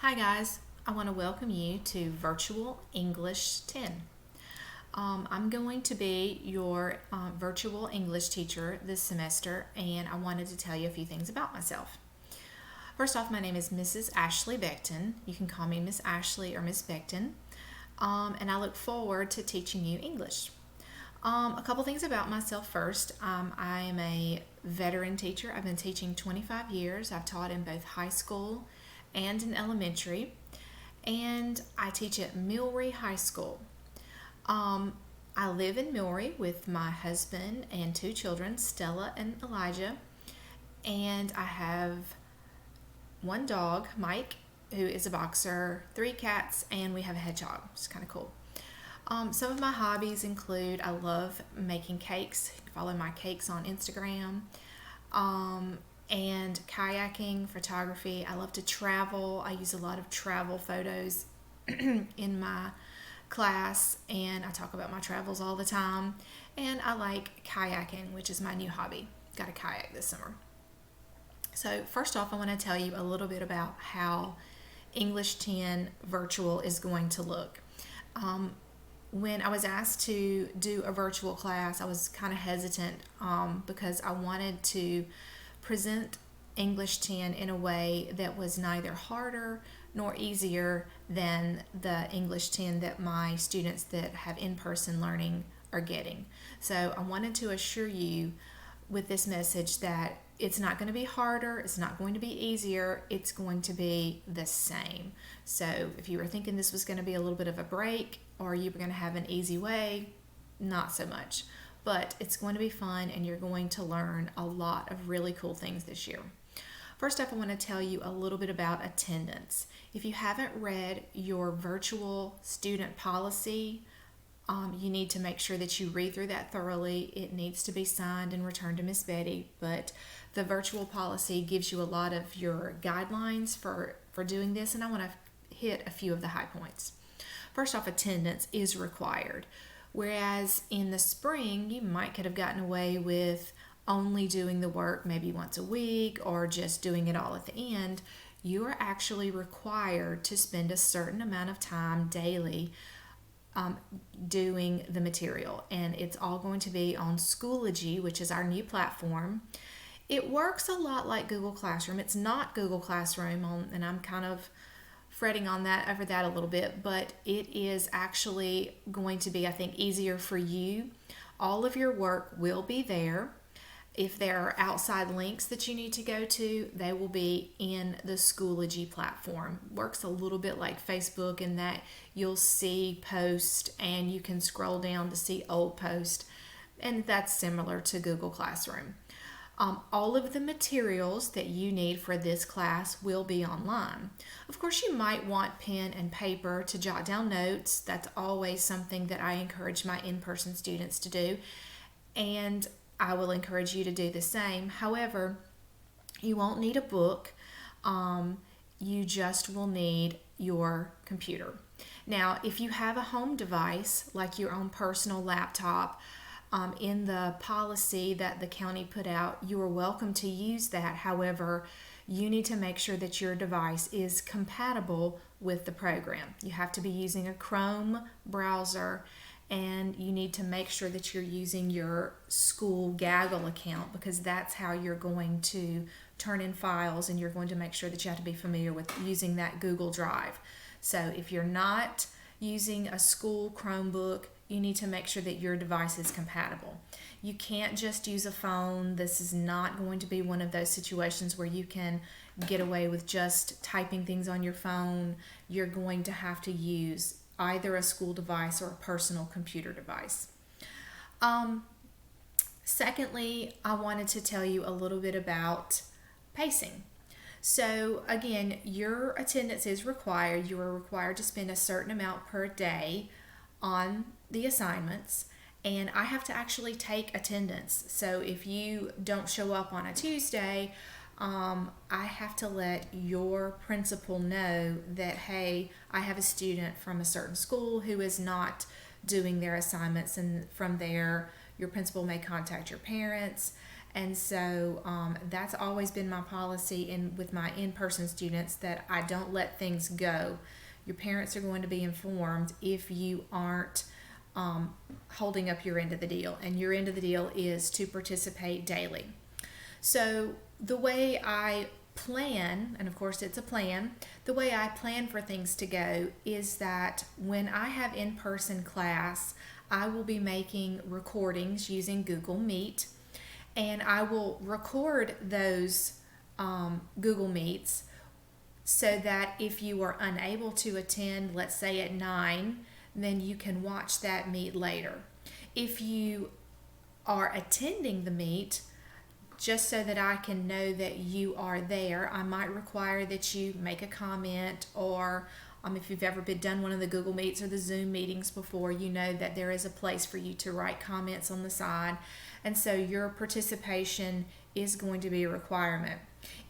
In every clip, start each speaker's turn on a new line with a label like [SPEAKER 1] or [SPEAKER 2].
[SPEAKER 1] Hi guys, I want to welcome you to Virtual English 10. I'm going to be your virtual English teacher this semester, and I wanted to tell you a few things about myself. First off, my name is Mrs. Ashley Becton. You can call me Miss Ashley or Miss Becton, and I look forward to teaching you English. A couple things about myself first. I am a veteran teacher. I've been teaching 25 years. I've taught in both high school and in elementary, and I teach at Milry High School. I live in Milry with my husband and two children, Stella and Elijah, and I have one dog, Mike, who is a boxer, three cats, and we have a hedgehog, which is kind of cool. Some of my hobbies include I love making cakes. You can follow my cakes on Instagram. And kayaking, photography. I love to travel. I use a lot of travel photos in my class, and I talk about my travels all the time. And I like kayaking, which is my new hobby. Got a kayak this summer. So, first off, I want to tell you a little bit about how English 10 virtual is going to look. When I was asked to do a virtual class, I was kind of hesitant because I wanted to present English 10 in a way that was neither harder nor easier than the English 10 that my students that have in-person learning are getting. So I wanted to assure you with this message that it's not going to be harder, it's not going to be easier, it's going to be the same. So if you were thinking this was going to be a little bit of a break or you were going to have an easy way, not so much. But it's going to be fun and you're going to learn a lot of really cool things this year. First up, I want to tell you a little bit about attendance. If you haven't read your virtual student policy, you need to make sure that you read through that thoroughly. It needs to be signed and returned to Miss Betty, but the virtual policy gives you a lot of your guidelines for doing this, and I want to hit a few of the high points. First off, attendance is required. Whereas in the spring, you might could have gotten away with only doing the work maybe once a week or just doing it all at the end. You are actually required to spend a certain amount of time daily doing the material, and it's all going to be on Schoology, which is our new platform. It works a lot like Google Classroom. It's not Google Classroom, and I'm kind of fretting on that over that a little bit, but it is actually going to be, I think, easier for you. All of your work will be there. If there are outside links that you need to go to, they will be in the Schoology platform. Works a little bit like Facebook in that you'll see posts and you can scroll down to see old posts, and that's similar to Google Classroom. All of the materials that you need for this class will be online. Of course, you might want pen and paper to jot down notes. That's always something that I encourage my in-person students to do, and I will encourage you to do the same. However, you won't need a book. You just will need your computer. Now, if you have a home device, like your own personal laptop, in the policy that the county put out, you are welcome to use that. However, you need to make sure that your device is compatible with the program. You have to be using a Chrome browser, and you need to make sure that you're using your school Gaggle account, because that's how you're going to turn in files, and you're going to make sure that you have to be familiar with using that Google Drive. So if you're not using a school Chromebook, you need to make sure that your device is compatible. You can't just use a phone. This is not going to be one of those situations where you can get away with just typing things on your phone. You're going to have to use either a school device or a personal computer device. Secondly, I wanted to tell you a little bit about pacing. So again, your attendance is required. You are required to spend a certain amount per day on the assignments, and I have to actually take attendance. So if you don't show up on a Tuesday, I have to let your principal know that, hey, I have a student from a certain school who is not doing their assignments, and from there, your principal may contact your parents And so that's always been my policy with my in-person students, that I don't let things go. Your parents are going to be informed if you aren't holding up your end of the deal. And your end of the deal is to participate daily. So the way I plan, and of course it's a plan, the way I plan for things to go is that when I have in-person class, I will be making recordings using Google Meet, and I will record those Google Meets so that if you are unable to attend, let's say at 9, then you can watch that meet later. If you are attending the meet, just so that I can know that you are there, I might require that you make a comment, or if you've ever done one of the Google Meets or the Zoom meetings before, you know that there is a place for you to write comments on the side. And so your participation is going to be a requirement.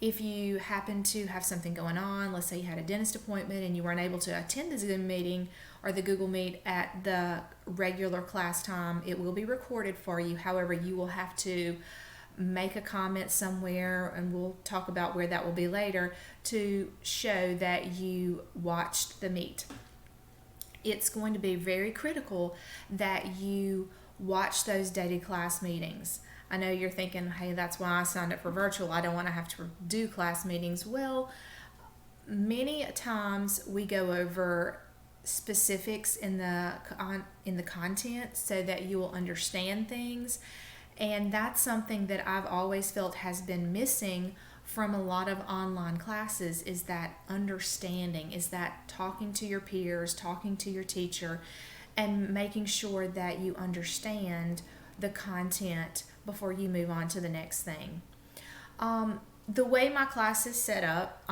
[SPEAKER 1] If you happen to have something going on, let's say you had a dentist appointment and you weren't able to attend the Zoom meeting or the Google Meet at the regular class time, it will be recorded for you. However, you will have to make a comment somewhere, and we'll talk about where that will be later, to show that you watched the meet. It's going to be very critical that you watch those daily class meetings. I know you're thinking, hey, that's why I signed up for virtual. I don't want to have to do class meetings. Well, many times we go over specifics in the content so that you will understand things. And that's something that I've always felt has been missing from a lot of online classes, is that understanding, is that talking to your peers, talking to your teacher, and making sure that you understand the content before you move on to the next thing. The way my class is set up,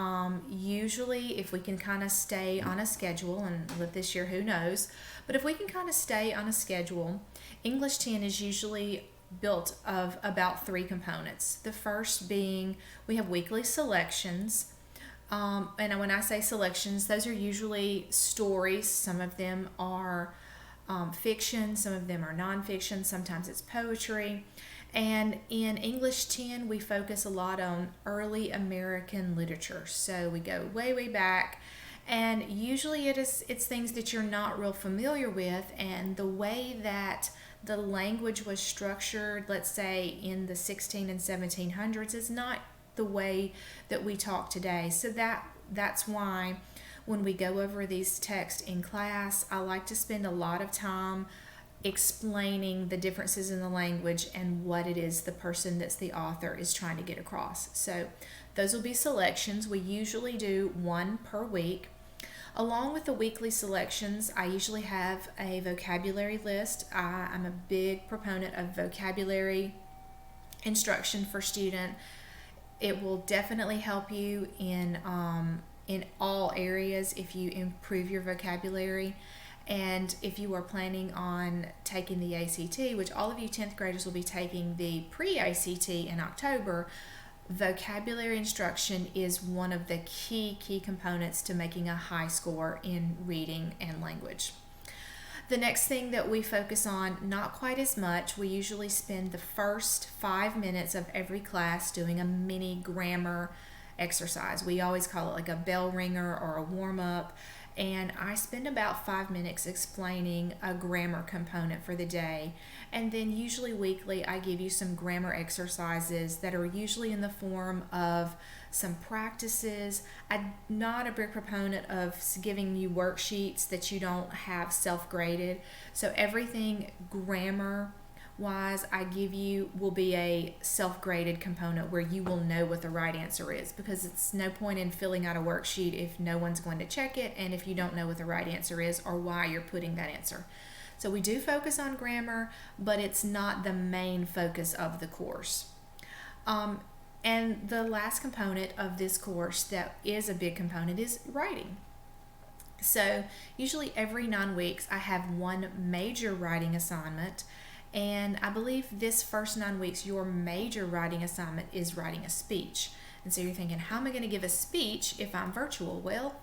[SPEAKER 1] usually if we can kind of stay on a schedule, and with this year, who knows, but if we can kind of stay on a schedule, English 10 is usually built of about 3 components. The first being, we have weekly selections. And when I say selections, those are usually stories. Some of them are fiction, some of them are nonfiction, sometimes it's poetry. And in English 10, we focus a lot on early American literature. So we go way, way back. And usually it's things that you're not real familiar with, and the way that the language was structured, let's say in the 16 and 1700s, is not the way that we talk today. So that's why when we go over these texts in class, I like to spend a lot of time explaining the differences in the language and what it is the person that's the author is trying to get across. So those will be selections. We usually do 1 per week. Along with the weekly selections, I usually have a vocabulary list. I'm a big proponent of vocabulary instruction for student. It will definitely help you in all areas if you improve your vocabulary. And if you are planning on taking the ACT, which all of you 10th graders will be taking the pre-ACT in October, vocabulary instruction is one of the key components to making a high score in reading and language. The next thing that we focus on, not quite as much, we usually spend the first 5 minutes of every class doing a mini grammar exercise. We always call it like a bell ringer or a warm-up. And I spend about 5 minutes explaining a grammar component for the day. And then usually weekly, I give you some grammar exercises that are usually in the form of some practices. I'm not a big proponent of giving you worksheets that you don't have self-graded. So everything grammar wise I give you will be a self-graded component where you will know what the right answer is, because it's no point in filling out a worksheet if no one's going to check it and if you don't know what the right answer is or why you're putting that answer. So we do focus on grammar, but it's not the main focus of the course. And the last component of this course that is a big component is writing. So usually every 9 weeks I have 1 major writing assignment. And I believe this first 9 weeks, your major writing assignment is writing a speech. And so you're thinking, how am I going to give a speech if I'm virtual? Well,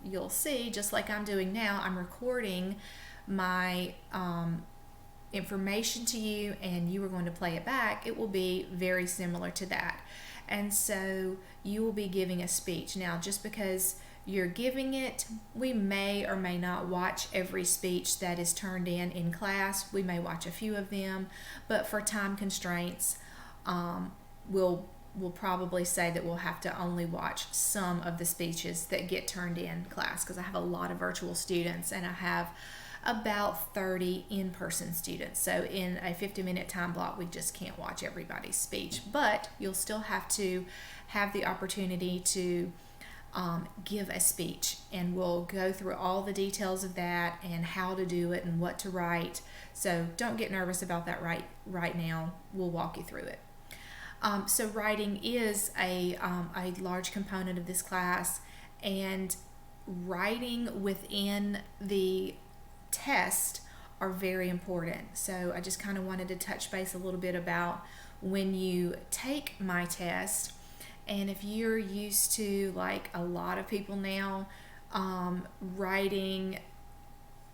[SPEAKER 1] you'll see, just like I'm doing now, I'm recording my information to you and you are going to play it back, it will be very similar to that. And so you will be giving a speech. Now, just because you're giving it, we may or may not watch every speech that is turned in class. We may watch a few of them, but for time constraints, we'll probably say that we'll have to only watch some of the speeches that get turned in class, because I have a lot of virtual students and I have about 30 in-person students. So in a 50-minute time block, we just can't watch everybody's speech, but you'll still have to have the opportunity to give a speech, and we'll go through all the details of that and how to do it and what to write. So don't get nervous about that right now. We'll walk you through it. So writing is a large component of this class, and writing within the test are very important. So I just kind of wanted to touch base a little bit about when you take my test. And if you're used to, like a lot of people now, writing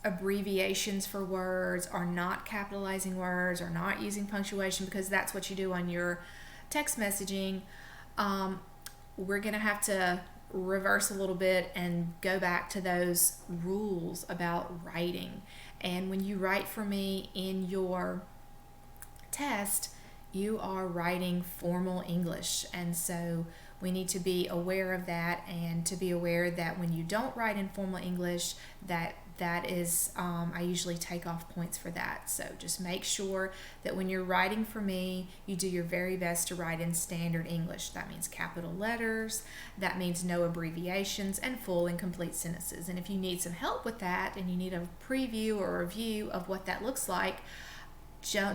[SPEAKER 1] abbreviations for words, or not capitalizing words, or not using punctuation because that's what you do on your text messaging, we're going to have to reverse a little bit and go back to those rules about writing. And when you write for me in your test, you are writing formal English, and so we need to be aware of that, and to be aware that when you don't write in formal English, that is I usually take off points for that. So just make sure that when you're writing for me, you do your very best to write in standard English. That means capital letters, that means no abbreviations, and full and complete sentences. And if you need some help with that and you need a preview or a review of what that looks like,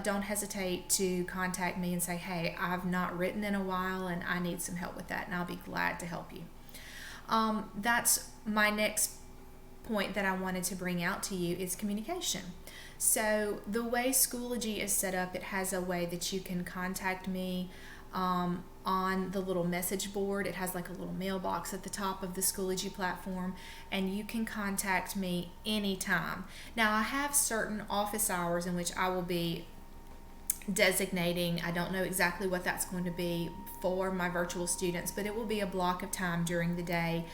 [SPEAKER 1] don't hesitate to contact me and say, hey, I've not written in a while and I need some help with that, and I'll be glad to help you. That's my next point that I wanted to bring out to you is communication. So the way Schoology is set up, it has a way that you can contact me on the little message board. It has like a little mailbox at the top of the Schoology platform, and you can contact me anytime. Now, I have certain office hours in which I will be designating. I don't know exactly what that's going to be for my virtual students, but it will be a block of time during the day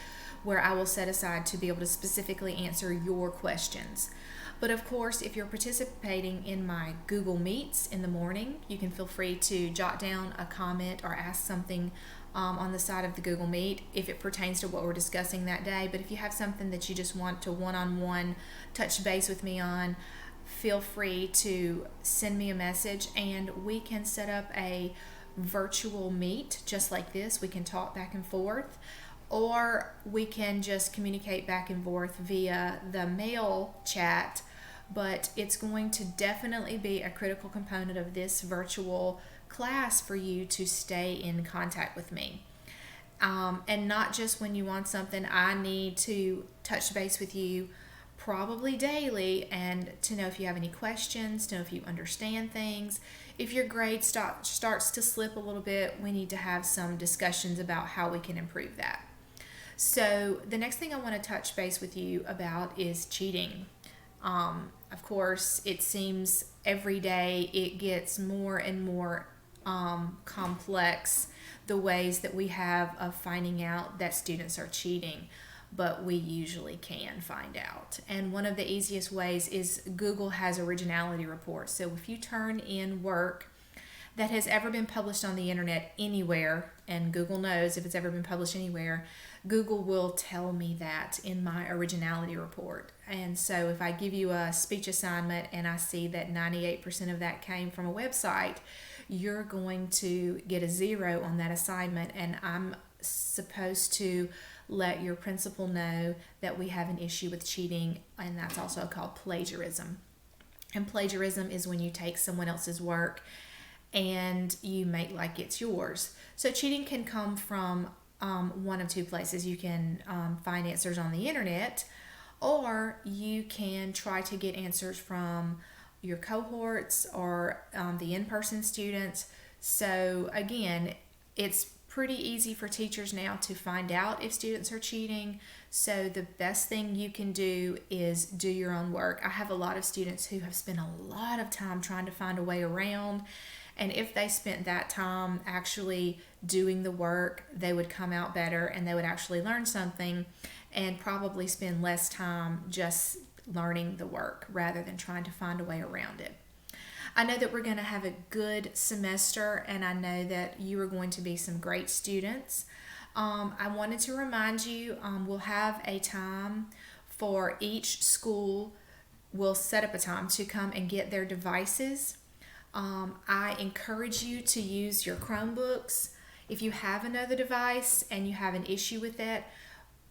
[SPEAKER 1] where I will set aside to be able to specifically answer your questions. But of course, if you're participating in my Google Meets in the morning, you can feel free to jot down a comment or ask something on the side of the Google Meet if it pertains to what we're discussing that day. But if you have something that you just want to one-on-one touch base with me on, feel free to send me a message, and we can set up a virtual meet just like this. We can talk back and forth, or we can just communicate back and forth via the mail chat. But it's going to definitely be a critical component of this virtual class for you to stay in contact with me. And not just when you want something. I need to touch base with you probably daily, and to know if you have any questions, to know if you understand things. If your grade starts to slip a little bit, we need to have some discussions about how we can improve that. So the next thing I want to touch base with you about is cheating. Of course, it seems every day it gets more and more complex, the ways that we have of finding out that students are cheating, but we usually can find out. And one of the easiest ways is Google has originality reports. So if you turn in work that has ever been published on the internet anywhere, and Google knows if it's ever been published anywhere, Google will tell me that in my originality report. And so if I give you a speech assignment and I see that 98% of that came from a website, you're going to get a 0 on that assignment, and I'm supposed to let your principal know that we have an issue with cheating, and that's also called plagiarism. And plagiarism is when you take someone else's work and you make like it's yours. So cheating can come from one of two places. You can find answers on the internet, or you can try to get answers from your cohorts or the in-person students. So again, it's pretty easy for teachers now to find out if students are cheating. So the best thing you can do is do your own work. I have a lot of students who have spent a lot of time trying to find a way around. And if they spent that time actually doing the work, they would come out better and they would actually learn something and probably spend less time just learning the work rather than trying to find a way around it. I know that we're going to have a good semester, and I know that you are going to be some great students. I wanted to remind you, we'll have a time for each school. We'll set up a time to come and get their devices. I encourage you to use your Chromebooks. If you have another device and you have an issue with it,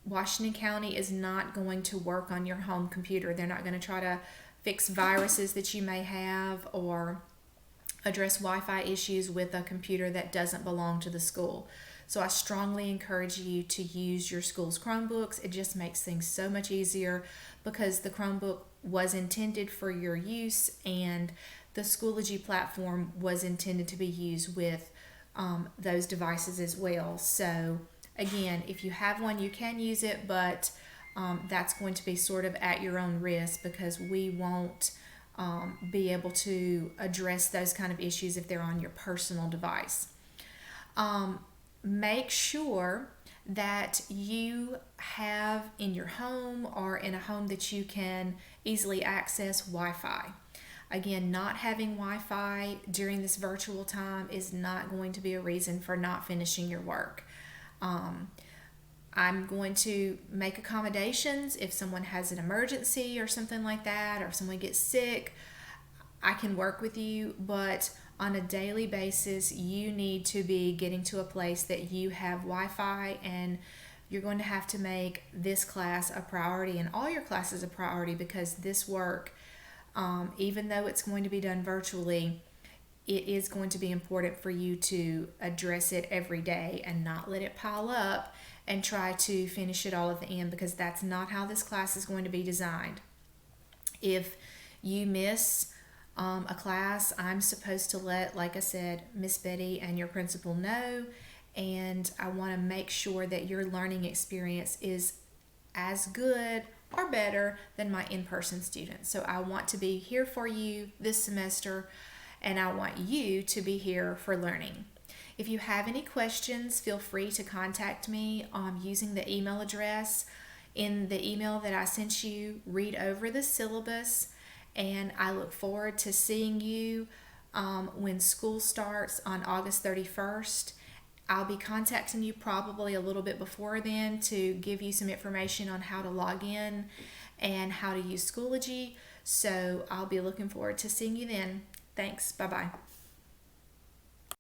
[SPEAKER 1] Washington County is not going to work on your home computer. They're not going to try to fix viruses that you may have or address Wi-Fi issues with a computer that doesn't belong to the school. So I strongly encourage you to use your school's Chromebooks. It just makes things so much easier because the Chromebook was intended for your use and the Schoology platform was intended to be used with those devices as well. So again, if you have one, you can use it, but that's going to be sort of at your own risk because we won't be able to address those kind of issues if they're on your personal device. Make sure that you have in your home or in a home that you can easily access Wi-Fi. Again, not having Wi-Fi during this virtual time is not going to be a reason for not finishing your work. I'm going to make accommodations if someone has an emergency or something like that, or if someone gets sick. I can work with you, but on a daily basis, you need to be getting to a place that you have Wi-Fi, and you're going to have to make this class a priority and all your classes a priority because this work, even though it's going to be done virtually, it is going to be important for you to address it every day and not let it pile up and try to finish it all at the end because that's not how this class is going to be designed. If you miss a class, I'm supposed to let, like I said, Miss Betty and your principal know, and I want to make sure that your learning experience is as good or better than my in-person students. So I want to be here for you this semester, and I want you to be here for learning. If you have any questions, feel free to contact me using the email address. In the email that I sent you, read over the syllabus, and I look forward to seeing you when school starts on August 31st. I'll be contacting you probably a little bit before then to give you some information on how to log in and how to use Schoology. So I'll be looking forward to seeing you then. Thanks. Bye-bye.